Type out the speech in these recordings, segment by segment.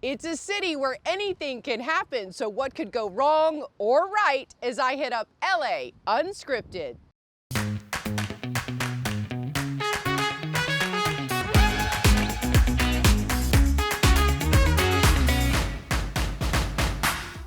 It's a city where anything can happen, so what could go wrong or right as I hit up LA Unscripted.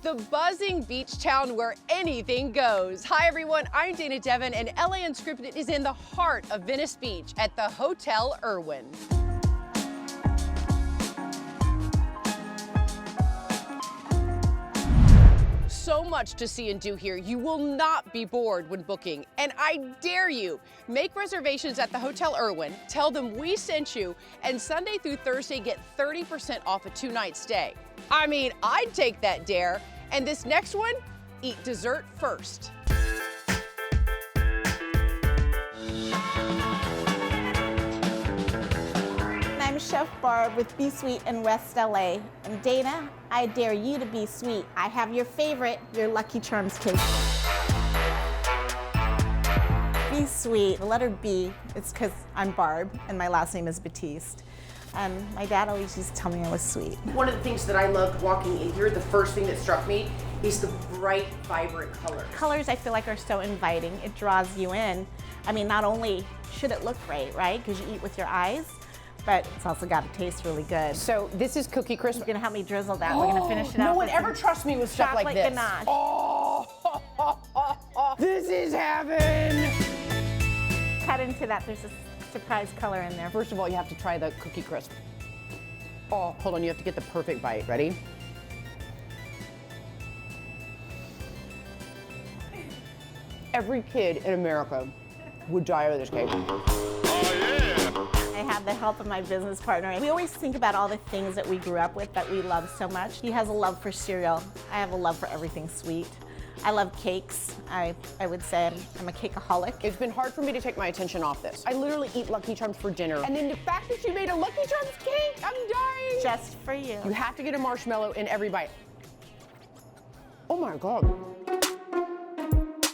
The buzzing beach town where anything goes. Hi everyone, I'm Dana Devon, and LA Unscripted is in the heart of Venice Beach at the Hotel Erwin. So much to see and do here. You will not be bored when booking, and I dare you, make reservations at the Hotel Erwin, tell them we sent you, and Sunday through Thursday get 30% off a 2-night stay. I mean, I'd take that dare. And this next one, eat dessert first. I'm Chef Barb with Be Sweet in West LA. And Dana, I dare you to be sweet. I have your favorite, your Lucky Charms cake. Be sweet. The letter B, it's because I'm Barb and my last name is Batiste. And my dad always used to tell me I was sweet. One of the things that I loved walking in here, the first thing that struck me is the bright, vibrant colors. Colors I feel like are so inviting. It draws you in. I mean, not only should it look great, right? Because you eat with your eyes, but it's also got to taste really good. So this is Cookie Crisp. You're gonna help me drizzle that. We're gonna finish it up. No one ever trusts me with stuff like this. Ganache. Oh, this is heaven. Cut into that. There's a surprise color in there. First of all, you have to try the Cookie Crisp. Oh, hold on, you have to get the perfect bite. Ready? Every kid in America would die over this cake. I have the help of my business partner. We always think about all the things that we grew up with that we love so much. He has a love for cereal. I have a love for everything sweet. I love cakes. I would say I'm a cakeaholic. It's been hard for me to take my attention off this. I literally eat Lucky Charms for dinner. And then the fact that she made a Lucky Charms cake, I'm dying. Just for you. You have to get a marshmallow in every bite. Oh my God.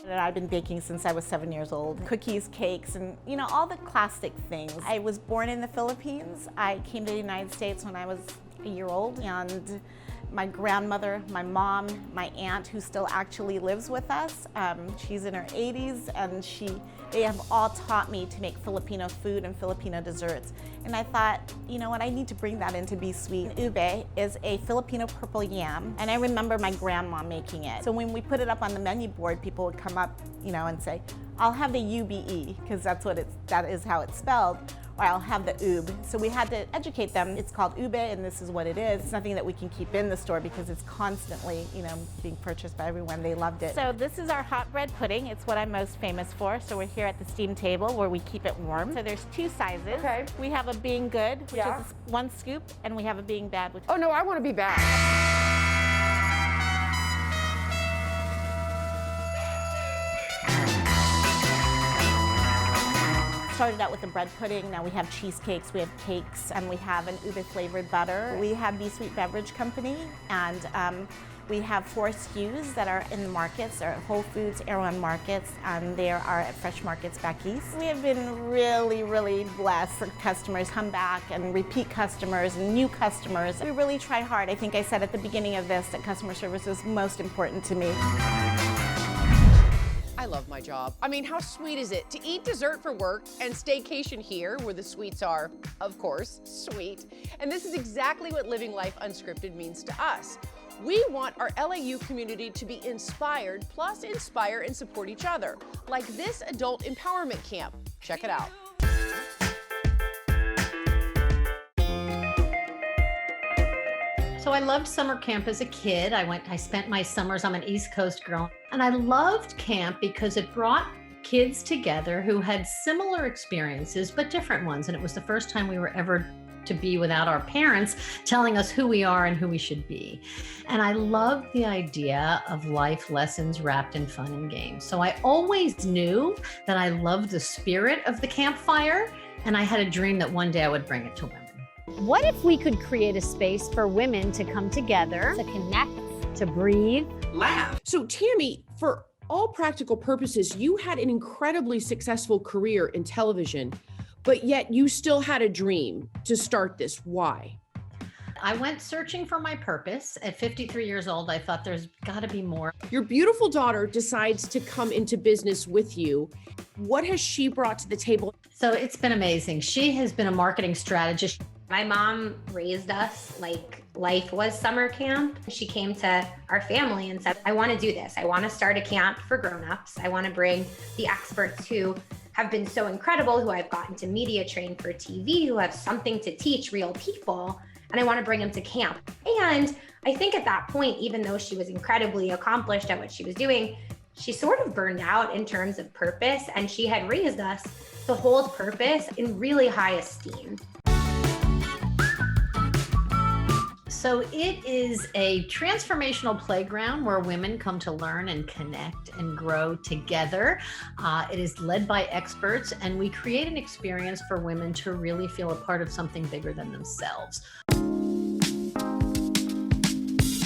And I've been baking since I was 7 years old. Cookies, cakes, and you know, all the classic things. I was born in the Philippines. I came to the United States when I was a year old, and my grandmother, my mom, my aunt, who still actually lives with us, she's in her 80s, and they have all taught me to make Filipino food and Filipino desserts. And I thought, you know what, I need to bring that into Be Sweet. Ube is a Filipino purple yam, and I remember my grandma making it. So when we put it up on the menu board, people would come up, you know, and say, I'll have the UBE, because that is how it's spelled. Or I'll have the ube. So we had to educate them. It's called ube, and this is what it is. It's nothing that we can keep in the store because it's constantly, you know, being purchased by everyone. They loved it. So this is our hot bread pudding. It's what I'm most famous for. So we're here at the steam table where we keep it warm. So there's 2 sizes. Okay. We have a being good, which is 1 scoop, and we have a being bad, which. Oh no, I want to be bad. Started out with the bread pudding. Now we have cheesecakes, we have cakes, and we have an ube flavored butter. We have Be Sweet Beverage Company, and we have 4 SKUs that are in the markets. They're at Whole Foods, Erwin markets, and they are at Fresh Markets back east. We have been really, really blessed. Customers come back, and repeat customers, and new customers. We really try hard. I think I said at the beginning of this that customer service is most important to me. I love my job. I mean, how sweet is it to eat dessert for work and staycation here where the sweets are, of course, sweet. And this is exactly what living life unscripted means to us. We want our LAU community to be inspired, plus inspire and support each other, like this adult empowerment camp. Check it out. So I loved summer camp as a kid. I spent my summers, I'm an East Coast girl, and I loved camp because it brought kids together who had similar experiences, but different ones. And it was the first time we were ever to be without our parents telling us who we are and who we should be. And I loved the idea of life lessons wrapped in fun and games. So I always knew that I loved the spirit of the campfire, and I had a dream that one day I would bring it to women. What if we could create a space for women to come together, to connect, to breathe, laugh? So Tammy, for all practical purposes, you had an incredibly successful career in television, but yet you still had a dream to start this. Why? I went searching for my purpose. At 53 years old, I thought there's got to be more. Your beautiful daughter decides to come into business with you. What has she brought to the table? So it's been amazing. She has been a marketing strategist. My mom raised us like life was summer camp. She came to our family and said, I want to do this. I want to start a camp for grownups. I want to bring the experts who have been so incredible, who I've gotten to media train for TV, who have something to teach real people. And I want to bring them to camp. And I think at that point, even though she was incredibly accomplished at what she was doing, she sort of burned out in terms of purpose, and she had raised us to hold purpose in really high esteem. So it is a transformational playground where women come to learn and connect and grow together. It is led by experts, and we create an experience for women to really feel a part of something bigger than themselves.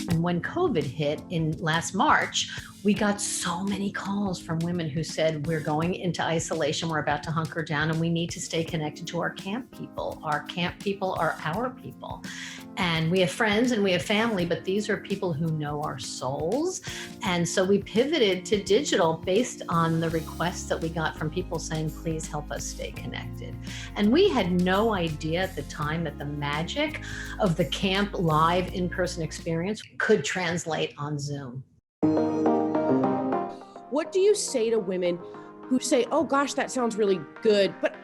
And when COVID hit in last March, we got so many calls from women who said, we're going into isolation, we're about to hunker down, and we need to stay connected to our camp people. Our camp people are our people. And we have friends and we have family, but these are people who know our souls. And so we pivoted to digital based on the requests that we got from people saying, please help us stay connected. And we had no idea at the time that the magic of the camp live in-person experience could translate on Zoom. What do you say to women who say, oh gosh, that sounds really good, but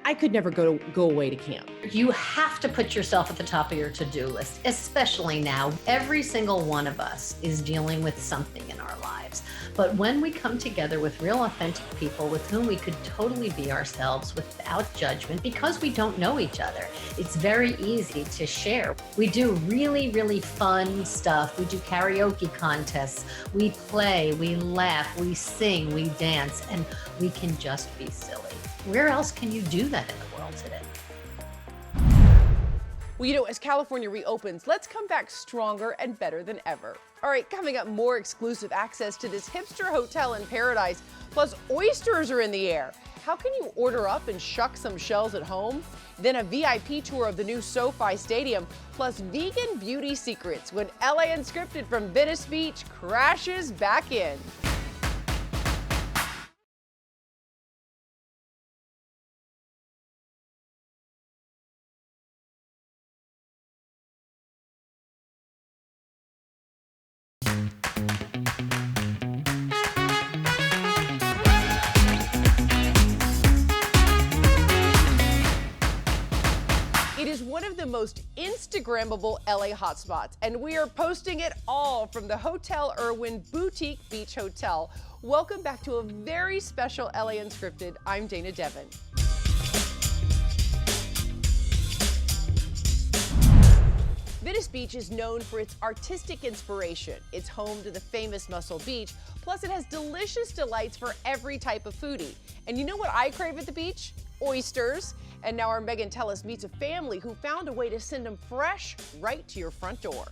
I could never go away to camp? You have to put yourself at the top of your to-do list, especially now. Every single one of us is dealing with something in our lives. But when we come together with real authentic people with whom we could totally be ourselves without judgment, because we don't know each other, it's very easy to share. We do really, really fun stuff. We do karaoke contests. We play, we laugh, we sing, we dance, and we can just be silly. Where else can you do that in the world today? Well, you know, as California reopens, let's come back stronger and better than ever. All right, coming up, more exclusive access to this hipster hotel in paradise, plus oysters are in the air. How can you order up and shuck some shells at home? Then a VIP tour of the new Sofi Stadium, plus vegan beauty secrets when LA Unscripted from Venice Beach crashes back in. It is one of the most Instagrammable LA hotspots, and we are posting it all from the Hotel Erwin Boutique Beach Hotel. Welcome back to a very special LA Unscripted. I'm Dana Devon. Venice Beach is known for its artistic inspiration. It's home to the famous Muscle Beach, plus it has delicious delights for every type of foodie. And you know what I crave at the beach? Oysters. And now our Megan Tellis meets a family who found a way to send them fresh right to your front door.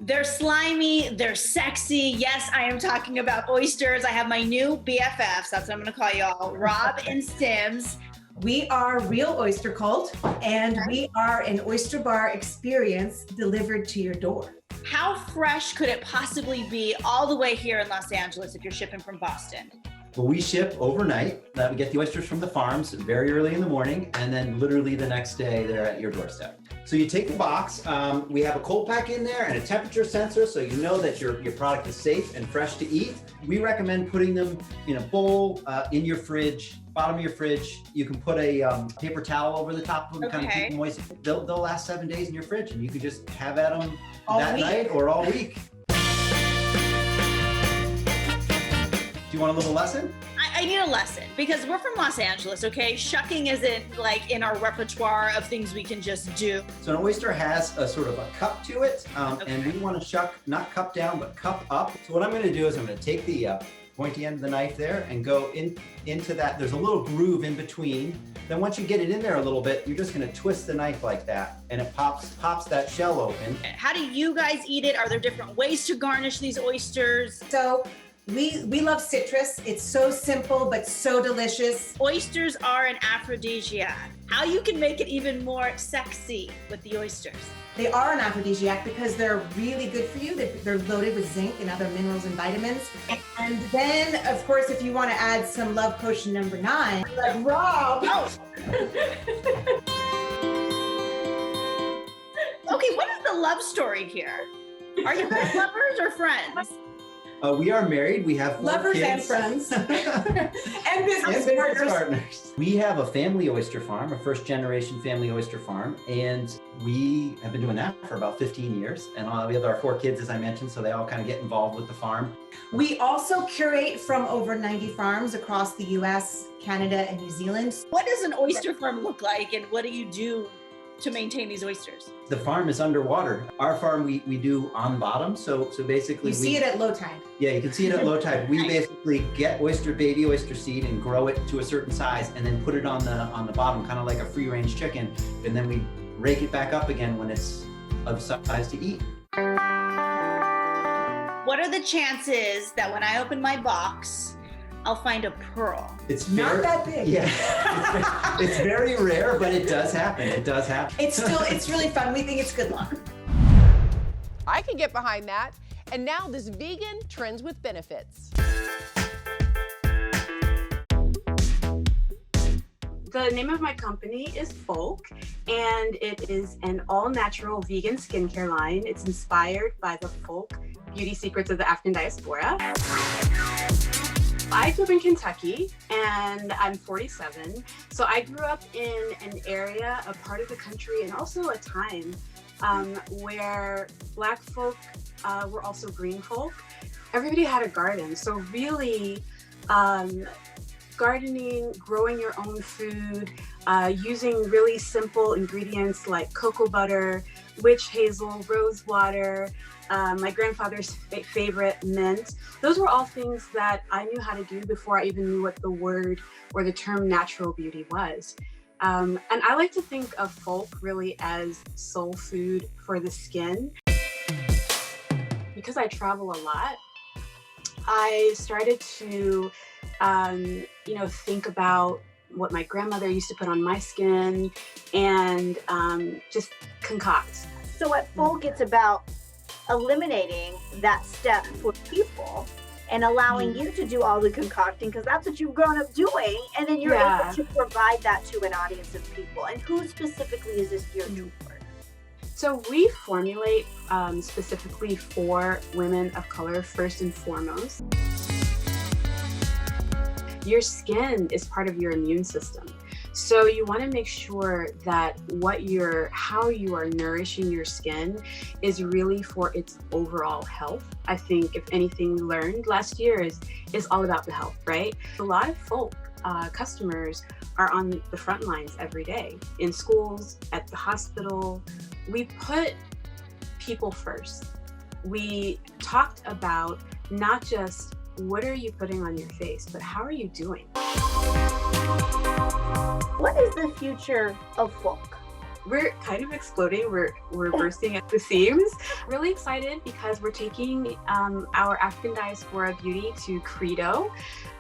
They're slimy, they're sexy. Yes, I am talking about oysters. I have my new BFFs, that's what I'm gonna call y'all, Rob and Stims. We are Real Oyster Cult, and we are an oyster bar experience delivered to your door. How fresh could it possibly be all the way here in Los Angeles if you're shipping from Boston? Well, we ship overnight. We get the oysters from the farms very early in the morning, and then literally the next day they're at your doorstep. So you take the box, we have a cold pack in there and a temperature sensor so you know that your product is safe and fresh to eat. We recommend putting them in a bowl, in your fridge, bottom of your fridge. You can put a paper towel over the top of them, kind of keep them moist. They'll last 7 days in your fridge, and you can just have at them that night or all week. Do you want a little lesson? I need a lesson because we're from Los Angeles, okay? Shucking isn't like in our repertoire of things we can just do. So an oyster has a sort of a cup to it, and we want to shuck, not cup down, but cup up. So what I'm going to do is I'm going to take the pointy end of the knife there and go into that. There's a little groove in between. Then once you get it in there a little bit, you're just going to twist the knife like that, and it pops that shell open. How do you guys eat it? Are there different ways to garnish these oysters? So We love citrus. It's so simple, but so delicious. Oysters are an aphrodisiac. How you can make it even more sexy with the oysters? They are an aphrodisiac because they're really good for you. They're loaded with zinc and other minerals and vitamins. And then, of course, if you want to add some love potion number 9, like Rob. Oh. Okay, what is the love story here? Are you guys lovers or friends? We are married. We have 4 Lovers kids. and friends. And business partners. We have a family oyster farm, a first-generation family oyster farm, and we have been doing that for about 15 years. And we have our 4 kids, as I mentioned, so they all kind of get involved with the farm. We also curate from over 90 farms across the US, Canada, and New Zealand. What does an oyster farm look like, and what do you do to maintain these oysters? The farm is underwater. Our farm, we do on bottom. So basically You see it at low tide. Yeah, you can see it at low tide. We basically get baby oyster seed and grow it to a certain size and then put it on the bottom, kind of like a free range chicken. And then we rake it back up again when it's of size to eat. What are the chances that when I open my box, I'll find a pearl? It's Not that big. Yeah, it's very rare, but it does happen. It does happen. It's really fun. We think it's good luck. I can get behind that. And now this vegan trends with benefits. The name of my company is Pholk, and it is an all-natural vegan skincare line. It's inspired by the Pholk Beauty secrets of the African diaspora. I grew up in Kentucky, and I'm 47. So I grew up in an area, a part of the country, and also a time where Black folk were also green folk. Everybody had a garden. So really, gardening, growing your own food, using really simple ingredients like cocoa butter, witch hazel, rose water, my grandfather's favorite mint. Those were all things that I knew how to do before I even knew what the word or the term natural beauty was. And I like to think of Pholk really as soul food for the skin. Because I travel a lot, I started to think about what my grandmother used to put on my skin and just concoct. So at Pholk, it's about eliminating that step for people and allowing you to do all the concocting, because that's what you've grown up doing, and then you're able to provide that to an audience of people. And who specifically is this geared toward? So we formulate specifically for women of color first and foremost. Your skin is part of your immune system. So you want to make sure that how you are nourishing your skin is really for its overall health. I think if anything we learned last year is all about the health, right? A lot of Pholk customers are on the front lines every day, in schools, at the hospital. We put people first. We talked about not just what are you putting on your face, but how are you doing? What is the future of Pholk? We're kind of exploding. We're bursting at the seams. Really excited because we're taking our African diaspora beauty to Credo.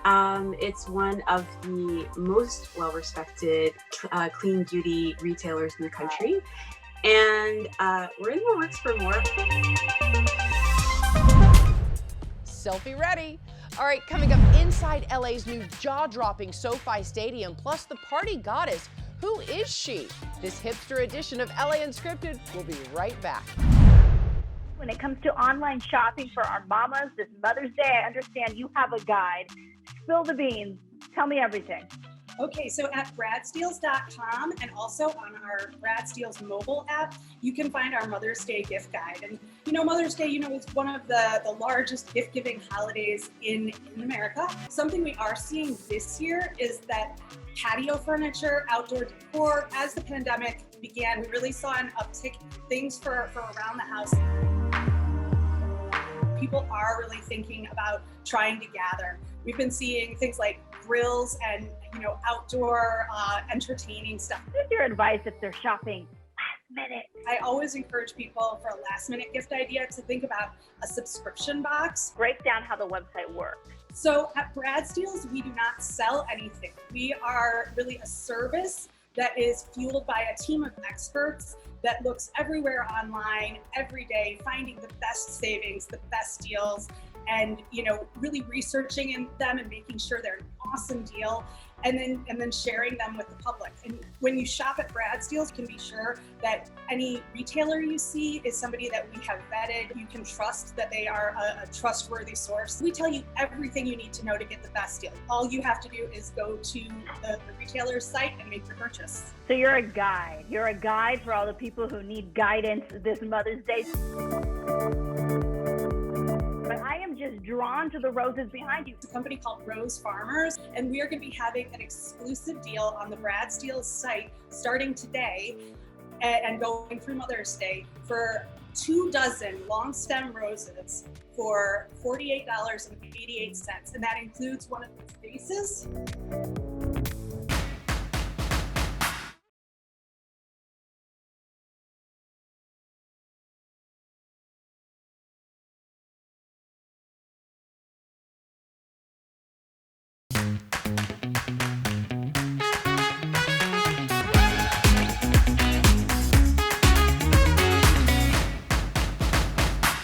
It's one of the most well-respected clean beauty retailers in the country. And we're in the works for more. Selfie ready. All right, coming up, inside LA's new jaw-dropping Sofi Stadium, plus the party goddess. Who is she? This hipster edition of LA Unscripted will be right back. When it comes to online shopping for our mamas this Mother's Day, I understand you have a guide. Spill the beans. Tell me everything. Okay, so at bradsteels.com and also on our Brad Steels mobile app, you can find our Mother's Day gift guide. And Mother's Day, is one of the largest gift-giving holidays in America. Something we are seeing this year is that patio furniture, outdoor decor, as the pandemic began, we really saw an uptick in things for around the house. People are really thinking about trying to gather. We've been seeing things like grills and outdoor entertaining stuff. What is your advice if they're shopping last minute. I always encourage people for a last minute gift idea to think about a subscription box. Break down how the website works. So at Brad's Deals, we do not sell anything. We are really a service that is fueled by a team of experts that looks everywhere online every day, finding the best savings, the best deals, and really researching in them and making sure they're an awesome deal, and then sharing them with the public. And when you shop at Brad's Deals, you can be sure that any retailer you see is somebody that we have vetted. You can trust that they are a trustworthy source. We tell you everything you need to know to get the best deal. All you have to do is go to the retailer's site and make your purchase. So you're a guide. You're a guide for all the people who need guidance this Mother's Day. But I am just drawn to the roses behind you. It's a company called Rose Farmers, and we are going to be having an exclusive deal on the Brad's Deals site starting today and going through Mother's Day for 2 dozen long stem roses for $48.88, and that includes one of the vases.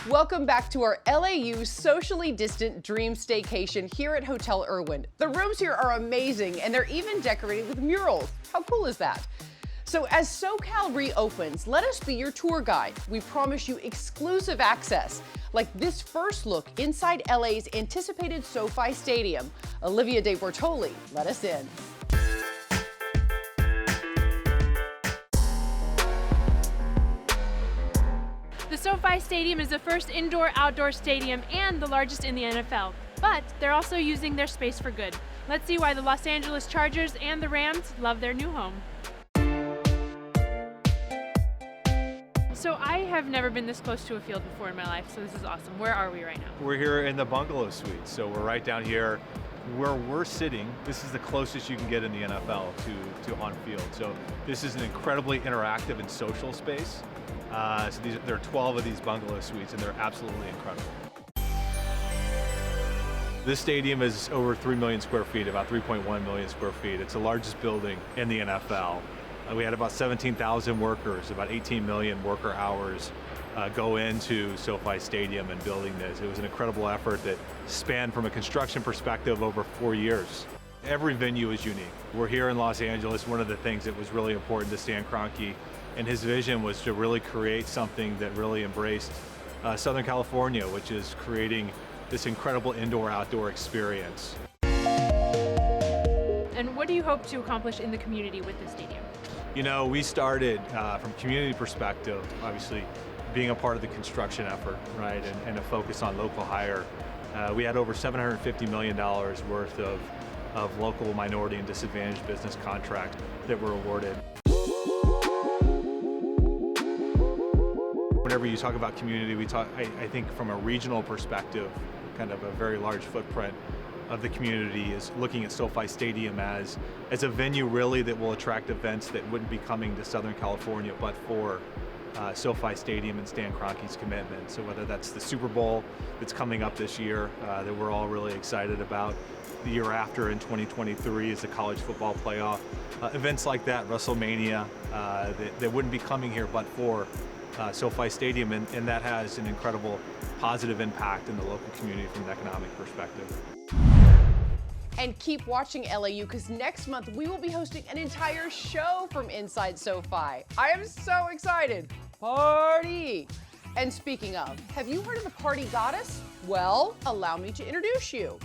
Welcome back to our LAU socially distant dream staycation here at Hotel Erwin. The rooms here are amazing, and they're even decorated with murals. How cool is that? So as SoCal reopens, let us be your tour guide. We promise you exclusive access, like this first look inside LA's anticipated Sofi Stadium. Olivia De Bortoli, let us in. The SoFi Stadium is the first indoor-outdoor stadium and the largest in the NFL, but they're also using their space for good. Let's see why the Los Angeles Chargers and the Rams love their new home. So I have never been this close to a field before in my life, so this is awesome. Where are we right now? We're here in the bungalow suite, so we're right down here where we're sitting. This is the closest you can get in the NFL to on field. So this is an incredibly interactive and social space. So there are 12 of these bungalow suites, and they're absolutely incredible. This stadium is over 3 million square feet, about 3.1 million square feet. It's the largest building in the NFL. We had about 17,000 workers, about 18 million worker hours go into SoFi Stadium and building this. It was an incredible effort that spanned from a construction perspective over 4 years. Every venue is unique. We're here in Los Angeles. One of the things that was really important to Stan Kroenke and his vision was to really create something that really embraced Southern California, which is creating this incredible indoor-outdoor experience. And what do you hope to accomplish in the community with the stadium? You know, we started from a community perspective, obviously being a part of the construction effort, right, and a focus on local hire. We had over $750 million worth of local minority and disadvantaged business contracts that were awarded. Whenever you talk about community, we talk, I think from a regional perspective, kind of a very large footprint of the community is looking at SoFi Stadium as a venue really that will attract events that wouldn't be coming to Southern California but for SoFi Stadium and Stan Kroenke's commitment. So whether that's the Super Bowl that's coming up this year that we're all really excited about, the year after in 2023 is the college football playoff, events like that, WrestleMania, that wouldn't be coming here but for SoFi Stadium, and that has an incredible positive impact in the local community from an economic perspective. And keep watching LAU, because next month we will be hosting an entire show from inside SoFi. I am so excited. Party! And speaking of, have you heard of the Party Goddess? Well, allow me to introduce you.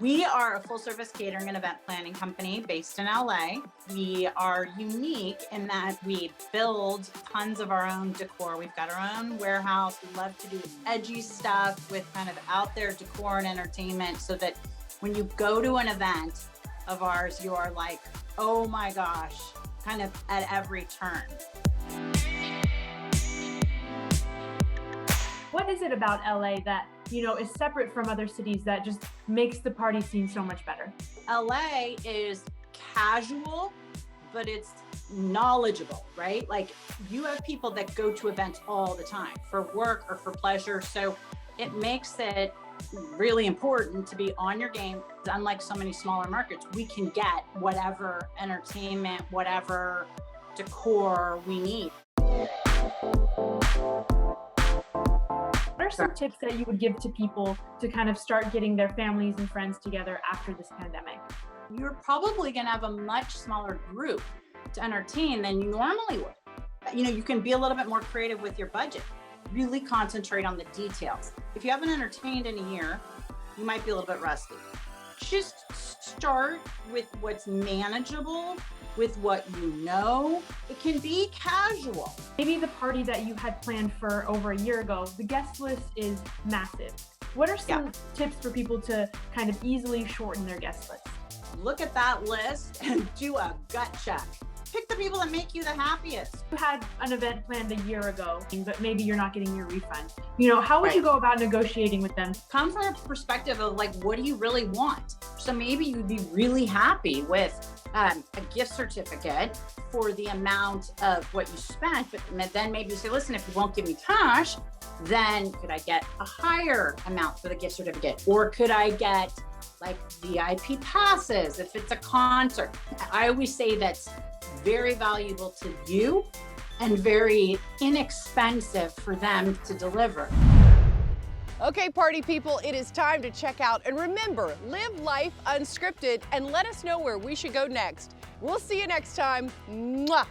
We are a full-service catering and event planning company based in LA. We are unique in that we build tons of our own decor. We've got our own warehouse. We love to do edgy stuff with kind of out there decor and entertainment so that when you go to an event of ours, you are like, oh my gosh, kind of at every turn. What is it about LA that is separate from other cities that just makes the party scene so much better? LA is casual, but it's knowledgeable, right? Like you have people that go to events all the time for work or for pleasure. So it makes it really important to be on your game. Unlike so many smaller markets, we can get whatever entertainment, whatever decor we need. What are some tips that you would give to people to kind of start getting their families and friends together after this pandemic? You're probably going to have a much smaller group to entertain than you normally would. You can be a little bit more creative with your budget. Really concentrate on the details. If you haven't entertained in a year, you might be a little bit rusty. Just start with what's manageable, with what you know. It can be casual. Maybe the party that you had planned for over a year ago, the guest list is massive. What are some tips for people to kind of easily shorten their guest list? Look at that list and do a gut check. Pick the people that make you the happiest. You had an event planned a year ago, but maybe you're not getting your refund. How would you go about negotiating with them? Come from a perspective of like, what do you really want? So maybe you'd be really happy with a gift certificate for the amount of what you spent, but then maybe you say, listen, if you won't give me cash, then could I get a higher amount for the gift certificate? Or could I get like VIP passes if it's a concert? I always say that's very valuable to you and very inexpensive for them to deliver. Okay, party people, it is time to check out. And remember, live life unscripted and let us know where we should go next. We'll see you next time. Mwah!